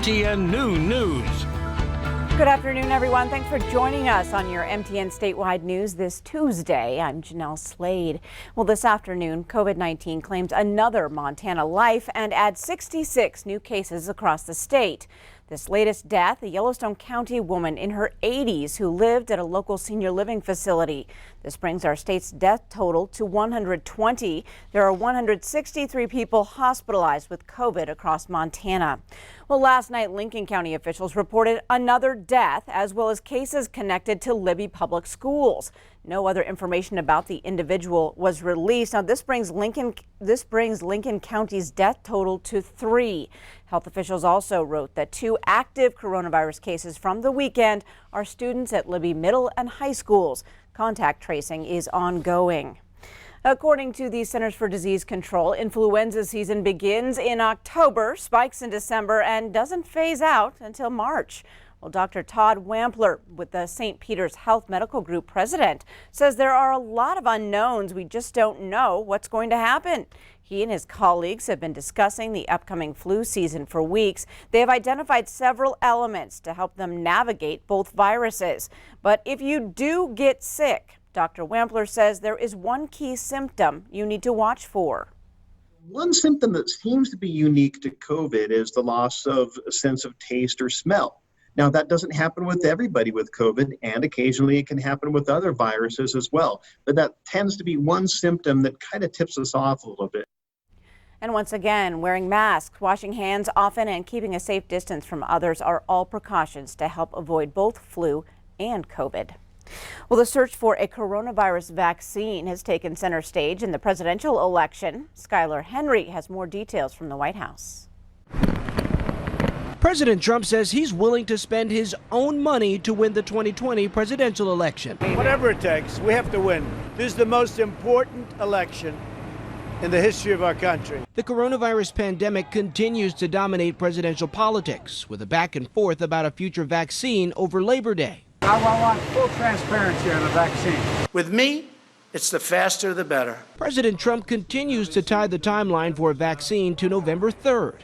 MTN Noon News. Good afternoon, everyone. Thanks for joining us on your MTN Statewide News this Tuesday. I'm Janelle Slade. Well, this afternoon, COVID-19 claims another Montana life and adds 66 new cases across the state. This latest death, a Yellowstone County woman in her 80s who lived at a local senior living facility. This brings our state's death total to 120. There are 163 people hospitalized with COVID across Montana. Well, last night, Lincoln County officials reported another death as well as cases connected to Libby Public Schools. No other information about the individual was released. Now, this brings Lincoln County's death total to 3. Health officials also wrote that 2 active coronavirus cases from the weekend are students at Libby Middle and High Schools. Contact tracing is ongoing. According to the Centers for Disease Control, influenza season begins in October, spikes in December, and doesn't phase out until March. Well, Dr. Todd Wampler, with the St. Peter's Health Medical Group president, says there are a lot of unknowns. We just don't know what's going to happen. He and his colleagues have been discussing the upcoming flu season for weeks. They have identified several elements to help them navigate both viruses. But if you do get sick, Dr. Wampler says there is one key symptom you need to watch for. One symptom that seems to be unique to COVID is the loss of a sense of taste or smell. Now, that doesn't happen with everybody with COVID, and occasionally it can happen with other viruses as well. But that tends to be one symptom that kind of tips us off a little bit. And once again, wearing masks, washing hands often, and keeping a safe distance from others are all precautions to help avoid both flu and COVID. Well, the search for a coronavirus vaccine has taken center stage in the presidential election. Skylar Henry has more details from the White House. President Trump says he's willing to spend his own money to win the 2020 presidential election. Whatever it takes, we have to win. This is the most important election in the history of our country. The coronavirus pandemic continues to dominate presidential politics, with a back and forth about a future vaccine over Labor Day. I want full transparency on the vaccine. With me, it's the faster the better. President Trump continues to tie the timeline for a vaccine to November 3rd,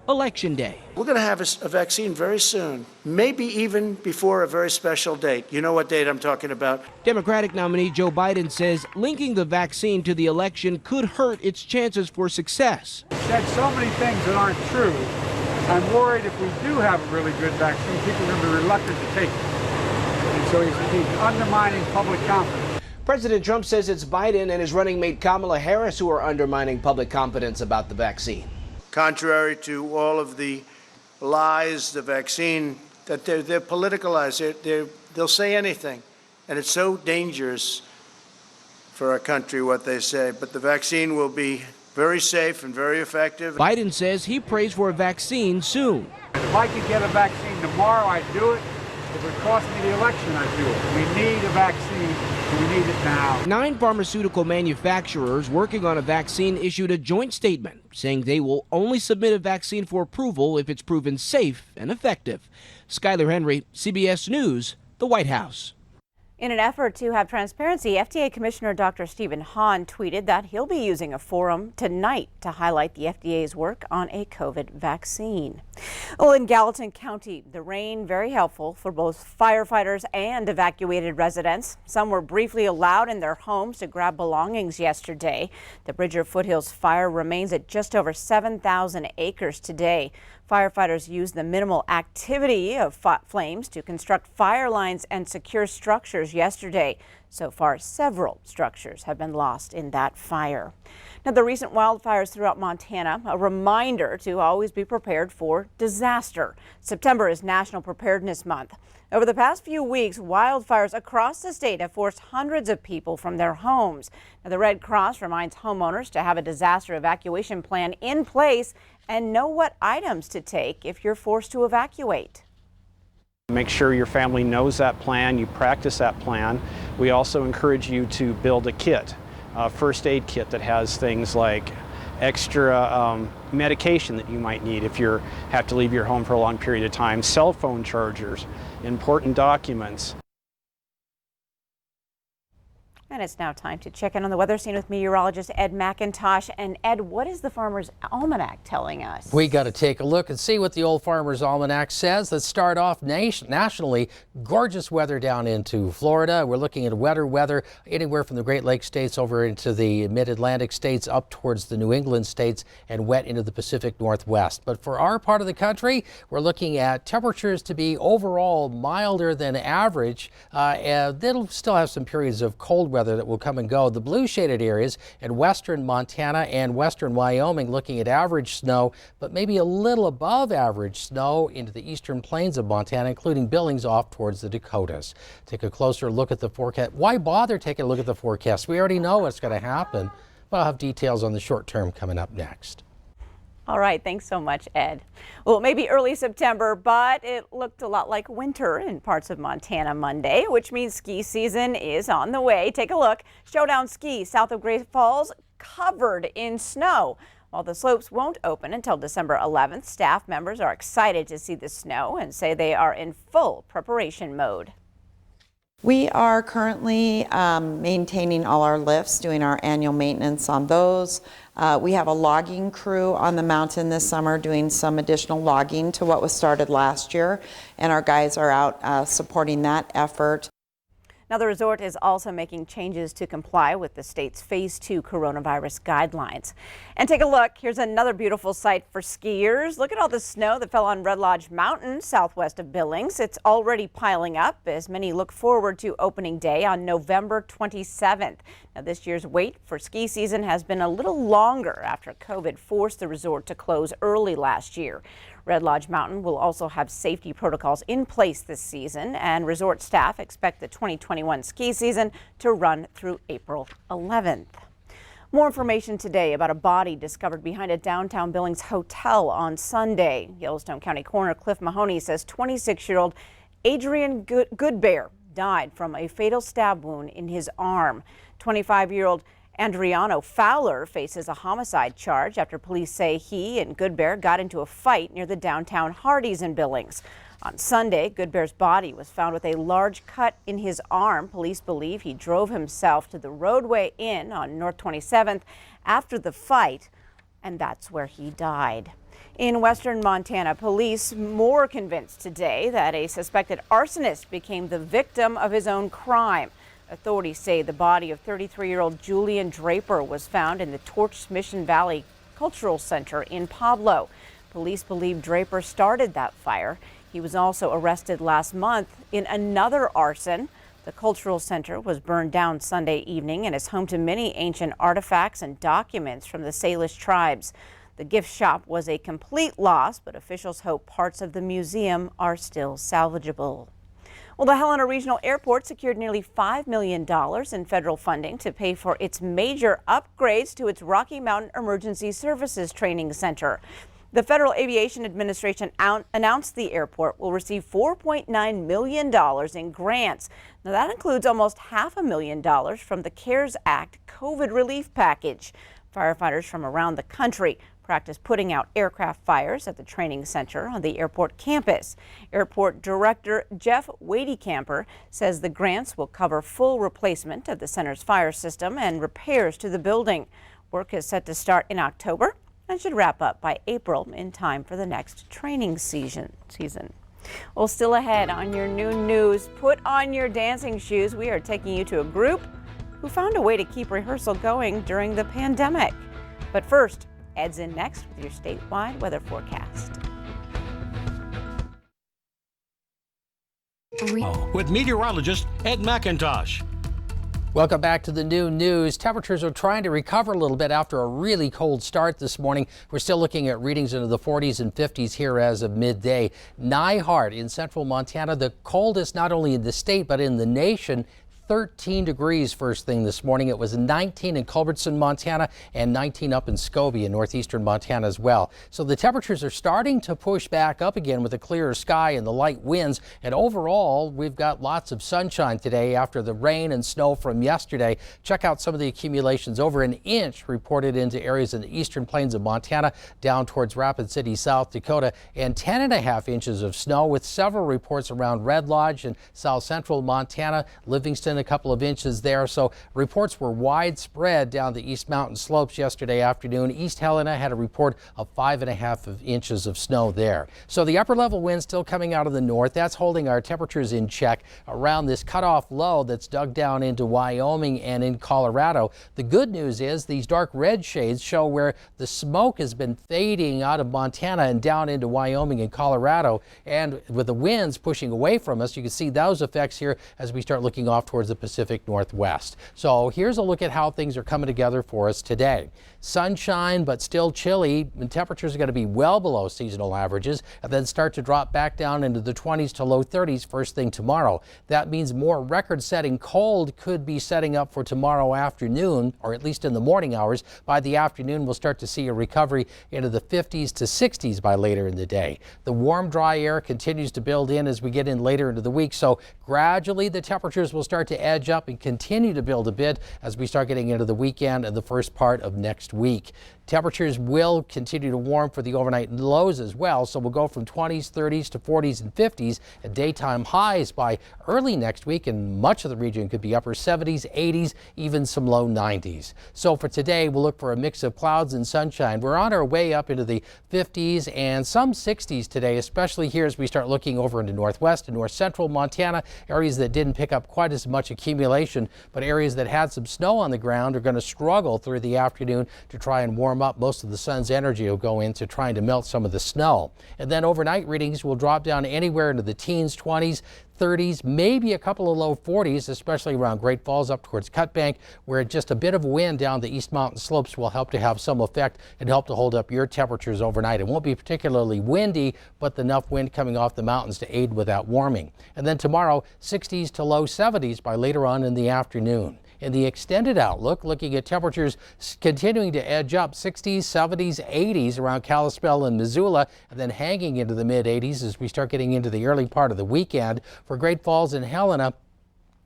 Election Day. We're going to have a vaccine very soon, maybe even before a very special date. You know what date I'm talking about. Democratic nominee Joe Biden says linking the vaccine to the election could hurt its chances for success. He said so many things that aren't true. I'm worried if we do have a really good vaccine, people are going to be reluctant to take it. And so he's undermining public confidence. President Trump says it's Biden and his running mate Kamala Harris who are undermining public confidence about the vaccine. Contrary to all of the lies, the vaccine, that they're politicalized. They'll say anything. And it's so dangerous for our country what they say. But the vaccine will be very safe and very effective. Biden says he prays for a vaccine soon. If I could get a vaccine tomorrow, I'd do it. If it cost me the election, I'd do it. We need a vaccine. We need it now. 9 pharmaceutical manufacturers working on a vaccine issued a joint statement saying they will only submit a vaccine for approval if it's proven safe and effective. Skylar Henry, CBS News, the White House. In an effort to have transparency, FDA Commissioner Dr. Stephen Hahn tweeted that he'll be using a forum tonight to highlight the FDA's work on a COVID vaccine. Well, in Gallatin County, the rain very helpful for both firefighters and evacuated residents. Some were briefly allowed in their homes to grab belongings yesterday. The Bridger Foothills fire remains at just over 7,000 acres today. Firefighters used the minimal activity of flames to construct fire lines and secure structures yesterday. So far, several structures have been lost in that fire. Now, the recent wildfires throughout Montana, a reminder to always be prepared for disaster. September is National Preparedness Month. Over the past few weeks, wildfires across the state have forced hundreds of people from their homes. Now, the Red Cross reminds homeowners to have a disaster evacuation plan in place and know what items to take if you're forced to evacuate. Make sure your family knows that plan, you practice that plan. We also encourage you to build a kit, a first aid kit that has things like extra medication that you might need if you have to leave your home for a long period of time, cell phone chargers, important documents. And it's now time to check in on the weather scene with meteorologist Ed McIntosh. And Ed, what is the Farmer's Almanac telling us? We got to take a look and see what the old Farmer's Almanac says. Let's start off nationally. Gorgeous weather down into Florida. We're looking at wetter weather anywhere from the Great Lakes states over into the mid-Atlantic states up towards the New England states and wet into the Pacific Northwest. But for our part of the country, we're looking at temperatures to be overall milder than average. They'll still have some periods of cold weather that will come and go. The blue shaded areas in western Montana and western Wyoming looking at average snow, but maybe a little above average snow into the eastern plains of Montana, including Billings off towards the Dakotas. Take a closer look at the forecast. Why bother taking a look at the forecast? We already know what's going to happen, but I'll have details on the short term coming up next. All right, thanks so much, Ed. Well, maybe early September, but it looked a lot like winter in parts of Montana Monday, which means ski season is on the way. Take a look. Showdown Ski south of Great Falls covered in snow. While the slopes won't open until December 11th, staff members are excited to see the snow and say they are in full preparation mode. We are currently maintaining all our lifts, doing our annual maintenance on those. We have a logging crew on the mountain this summer doing some additional logging to what was started last year, and our guys are out supporting that effort. Now, the resort is also making changes to comply with the state's Phase 2 coronavirus guidelines. And take a look. Here's another beautiful sight for skiers. Look at all the snow that fell on Red Lodge Mountain, southwest of Billings. It's already piling up as many look forward to opening day on November 27th. Now, this year's wait for ski season has been a little longer after COVID forced the resort to close early last year. Red Lodge Mountain will also have safety protocols in place this season, and resort staff expect the 2021 ski season to run through April 11th. More information today about a body discovered behind a downtown Billings hotel on Sunday. Yellowstone County Coroner Cliff Mahoney says 26-year-old Adrian Goodbear died from a fatal stab wound in his arm. 25-year-old Adriano Fowler faces a homicide charge after police say he and Goodbear got into a fight near the downtown Hardee's in Billings. On Sunday, Goodbear's body was found with a large cut in his arm. Police believe he drove himself to the roadway inn on North 27th after the fight, and that's where he died. In western Montana, police more convinced today that a suspected arsonist became the victim of his own crime. Authorities say the body of 33-year-old Julian Draper was found in the Torch Mission Valley Cultural Center in Pablo. Police believe Draper started that fire. He was also arrested last month in another arson. The Cultural Center was burned down Sunday evening and is home to many ancient artifacts and documents from the Salish tribes. The gift shop was a complete loss, but officials hope parts of the museum are still salvageable. Well, the Helena Regional Airport secured nearly $5 million in federal funding to pay for its major upgrades to its Rocky Mountain Emergency Services Training Center. The Federal Aviation Administration announced the airport will receive $4.9 million in grants. Now, that includes almost $500,000 from the CARES Act COVID relief package. Firefighters from around the country practice putting out aircraft fires at the training center on the airport campus. Airport Director Jeff Wadey-Camper says the grants will cover full replacement of the center's fire system and repairs to the building. Work is set to start in October and should wrap up by April in time for the next training season. Well, still ahead on your noon news, put on your dancing shoes. We are taking you to a group who found a way to keep rehearsal going during the pandemic. But first, Ed's in next with your statewide weather forecast. With meteorologist Ed McIntosh. Welcome back to the noon news. Temperatures are trying to recover a little bit after a really cold start this morning. We're still looking at readings into the 40s and 50s here as of midday. Nyhart in central Montana, the coldest not only in the state but in the nation. 13 degrees first thing this morning. It was 19 in Culbertson, Montana, and 19 up in Scobie in northeastern Montana as well. So the temperatures are starting to push back up again with a clearer sky and the light winds. And overall, we've got lots of sunshine today after the rain and snow from yesterday. Check out some of the accumulations. Over an inch reported into areas in the eastern plains of Montana, down towards Rapid City, South Dakota, and 10.5 inches of snow with several reports around Red Lodge and south central Montana, Livingston, in a couple of inches there. So reports were widespread down the East Mountain slopes yesterday afternoon. East Helena had a report of 5.5 inches of snow there. So the upper level wind still coming out of the north. That's holding our temperatures in check around this cutoff low that's dug down into Wyoming and in Colorado. The good news is these dark red shades show where the smoke has been fading out of Montana and down into Wyoming and Colorado. And with the winds pushing away from us, you can see those effects here as we start looking off towards the Pacific Northwest. So here's a look at how things are coming together for us today. Sunshine, but still chilly, and temperatures are going to be well below seasonal averages and then start to drop back down into the 20s to low 30s first thing tomorrow. That means more record-setting cold could be setting up for tomorrow afternoon, or at least in the morning hours. By the afternoon, we'll start to see a recovery into the 50s to 60s by later in the day. The warm, dry air continues to build in as we get in later into the week, so gradually the temperatures will start to edge up and continue to build a bit as we start getting into the weekend and the first part of next week. Temperatures will continue to warm for the overnight lows as well, so we'll go from 20s, 30s to 40s and 50s at daytime highs by early next week, and much of the region could be upper 70s, 80s, even some low 90s. So for today, we'll look for a mix of clouds and sunshine. We're on our way up into the 50s and some 60s today, especially here as we start looking over into northwest and north central Montana, areas that didn't pick up quite as much accumulation, but areas that had some snow on the ground are going to struggle through the afternoon to try and warm up. Most of the sun's energy will go into trying to melt some of the snow. And then overnight readings will drop down anywhere into the teens, 20s, 30s, maybe a couple of low 40s, especially around Great Falls up towards Cut Bank, where just a bit of wind down the East Mountain slopes will help to have some effect and help to hold up your temperatures overnight. It won't be particularly windy, but enough wind coming off the mountains to aid with that warming. And then tomorrow, 60s to low 70s by later on in the afternoon. In the extended outlook, looking at temperatures continuing to edge up 60s, 70s, 80s around Kalispell and Missoula, and then hanging into the mid 80s as we start getting into the early part of the weekend. For Great Falls and Helena,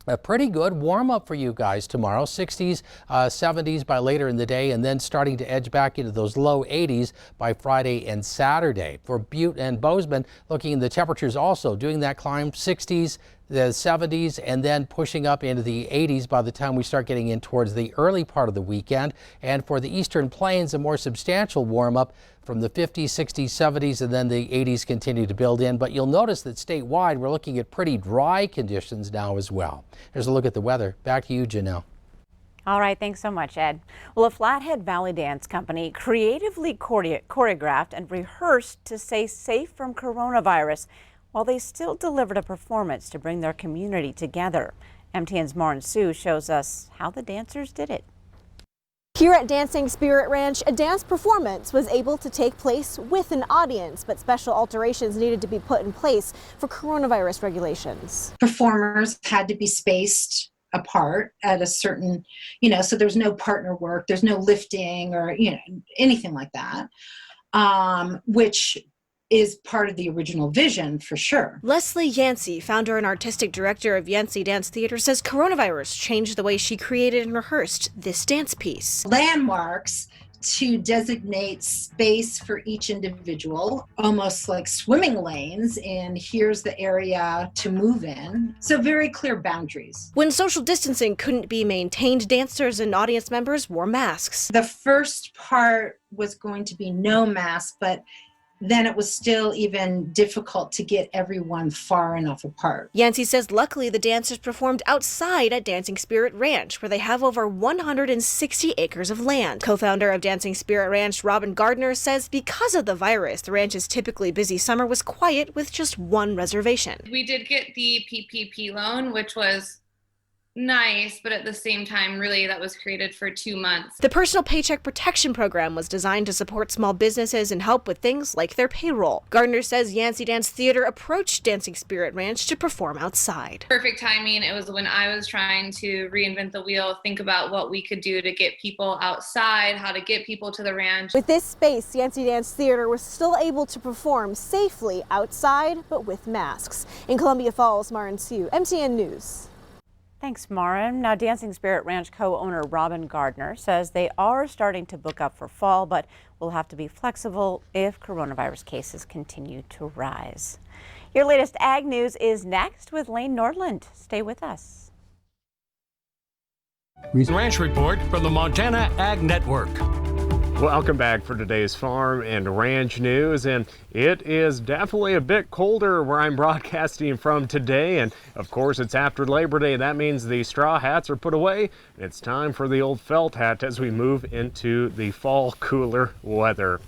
a pretty good warm up for you guys tomorrow, 60s, 70s by later in the day, and then starting to edge back into those low 80s by Friday and Saturday. For Butte and Bozeman, looking at the temperatures also doing that climb, 60s, the 70s, and then pushing up into the 80s by the time we start getting in towards the early part of the weekend. And for the Eastern Plains, a more substantial warm up from the 50s, 60s, 70s, and then the 80s continue to build in. But you'll notice that statewide, we're looking at pretty dry conditions now as well. Here's a look at the weather. Back to you, Janelle. All right, thanks so much, Ed. Well, a Flathead Valley dance company creatively choreographed and rehearsed to stay safe from coronavirus, while they still delivered a performance to bring their community together. MTN's Maureen Sue shows us how the dancers did it. Here at Dancing Spirit Ranch, a dance performance was able to take place with an audience, but special alterations needed to be put in place for coronavirus regulations. Performers had to be spaced apart at a certain, so there's no partner work, there's no lifting or, anything like that, which is part of the original vision for sure. Leslie Yancey, founder and artistic director of Yancey Dance Theater, says coronavirus changed the way she created and rehearsed this dance piece. Landmarks to designate space for each individual, almost like swimming lanes, and here's the area to move in. So very clear boundaries. When social distancing couldn't be maintained, dancers and audience members wore masks. The first part was going to be no mask, but then it was still even difficult to get everyone far enough apart. Yancey says luckily the dancers performed outside at Dancing Spirit Ranch, where they have over 160 acres of land. Co-founder of Dancing Spirit Ranch, Robin Gardner, says because of the virus, the ranch's typically busy summer was quiet with just one reservation. We did get the PPP loan, which was nice, but at the same time, really, that was created for 2 months. The Personal Paycheck Protection Program was designed to support small businesses and help with things like their payroll. Gardner says Yancey Dance Theater approached Dancing Spirit Ranch to perform outside. Perfect timing. It was when I was trying to reinvent the wheel, think about what we could do to get people outside, how to get people to the ranch. With this space, Yancey Dance Theater was still able to perform safely outside, but with masks. In Columbia Falls, Maureen Sue, MTN News. Thanks, Maureen. Now, Dancing Spirit Ranch co-owner Robin Gardner says they are starting to book up for fall, but will have to be flexible if coronavirus cases continue to rise. Your latest ag news is next with Lane Nordland. Stay with us. Ranch Report from the Montana Ag Network. Welcome back for today's farm and ranch news, and it is definitely a bit colder where I'm broadcasting from today, and of course it's after Labor Day. That means the straw hats are put away, and it's time for the old felt hat as we move into the fall cooler weather.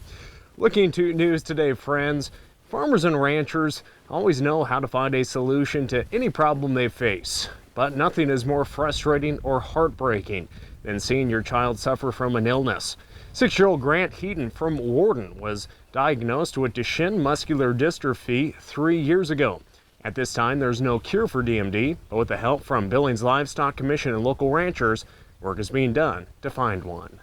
Looking to news today, friends, farmers and ranchers always know how to find a solution to any problem they face, but nothing is more frustrating or heartbreaking than seeing your child suffer from an illness. 6-year-old Grant Heaton from Warden was diagnosed with Duchenne muscular dystrophy 3 years ago. At this time, there's no cure for DMD, but with the help from Billings Livestock Commission and local ranchers, work is being done to find one.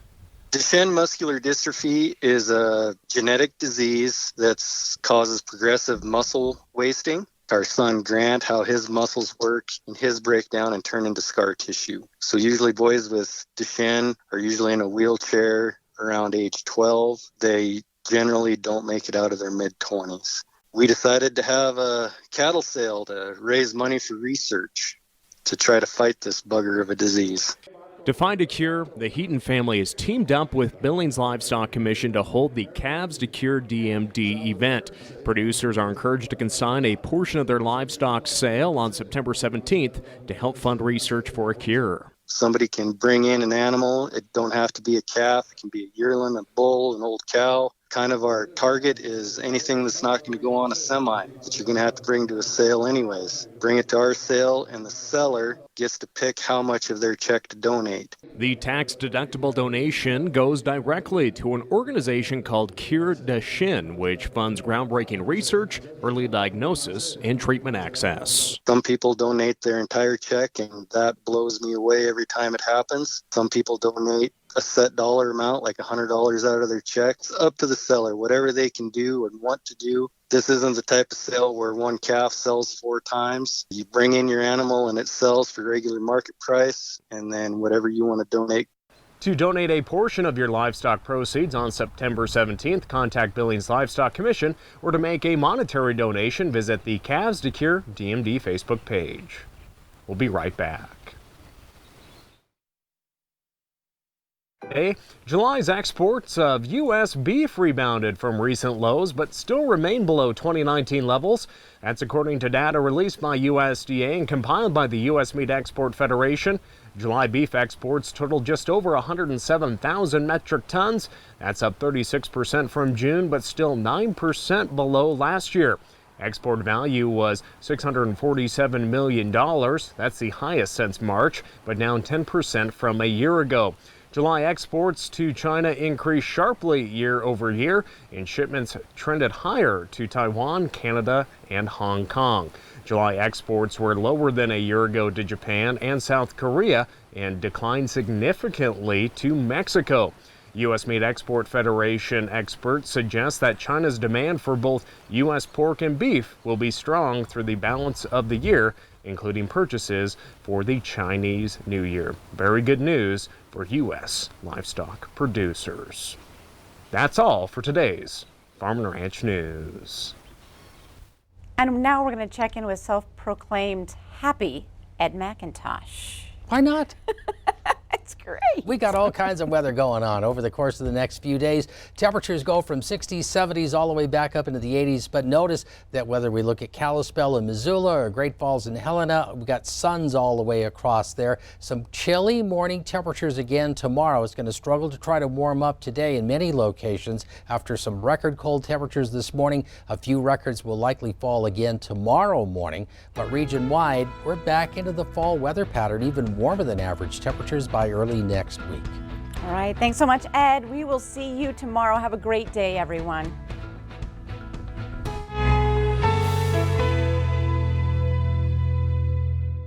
Duchenne muscular dystrophy is a genetic disease that causes progressive muscle wasting. Our son Grant, how his muscles work and his breakdown and turn into scar tissue. So usually boys with Duchenne are usually in a wheelchair around age 12. They generally don't make it out of their mid-20s. We decided to have a cattle sale to raise money for research to try to fight this bugger of a disease. To find a cure, the Heaton family has teamed up with Billings Livestock Commission to hold the Calves to Cure DMD event. Producers are encouraged to consign a portion of their livestock sale on September 17th to help fund research for a cure. Somebody can bring in an animal. It don't have to be a calf. It can be a yearling, a bull, an old cow. Kind of our target is anything that's not going to go on a semi that you're going to have to bring to a sale anyways. Bring it to our sale, and the seller gets to pick how much of their check to donate. The tax-deductible donation goes directly to an organization called Cure Duchenne, which funds groundbreaking research, early diagnosis, and treatment access. Some people donate their entire check, and that blows me away every time it happens. Some people donate a set dollar amount, like $100 out of their check. It's up to the seller, whatever they can do and want to do. This isn't the type of sale where one calf sells 4 times. You bring in your animal and it sells for regular market price, and then whatever you want to donate. To donate a portion of your livestock proceeds on September 17th, contact Billings Livestock Commission, or to make a monetary donation, visit the Calves to Cure DMD Facebook page. We'll be right back. Today, July's exports of U.S. beef rebounded from recent lows but still remain below 2019 levels. That's according to data released by USDA and compiled by the U.S. Meat Export Federation. July beef exports totaled just over 107,000 metric tons. That's up 36% from June, but still 9% below last year. Export value was $647 million. That's the highest since March, but down 10% from a year ago. July exports to China increased sharply year over year, and shipments trended higher to Taiwan, Canada, and Hong Kong. July exports were lower than a year ago to Japan and South Korea and declined significantly to Mexico. U.S. Meat Export Federation experts suggest that China's demand for both U.S. pork and beef will be strong through the balance of the year, including purchases for the Chinese New Year. Very good news for U.S. livestock producers. That's all for today's Farm and Ranch News. And now we're going to check in with self-proclaimed happy Ed McIntosh. Why not? It's great. We got all kinds of weather going on over the course of the next few days. Temperatures go from 60s, 70s, all the way back up into the 80s. But notice that whether we look at Kalispell and Missoula or Great Falls and Helena, we've got suns all the way across there. Some chilly morning temperatures again tomorrow. It's going to struggle to try to warm up today in many locations after some record cold temperatures this morning. A few records will likely fall again tomorrow morning. But region-wide, we're back into the fall weather pattern, even warmer than average temperatures by early next week. All right. Thanks so much, Ed. We will see you tomorrow. Have a great day, everyone.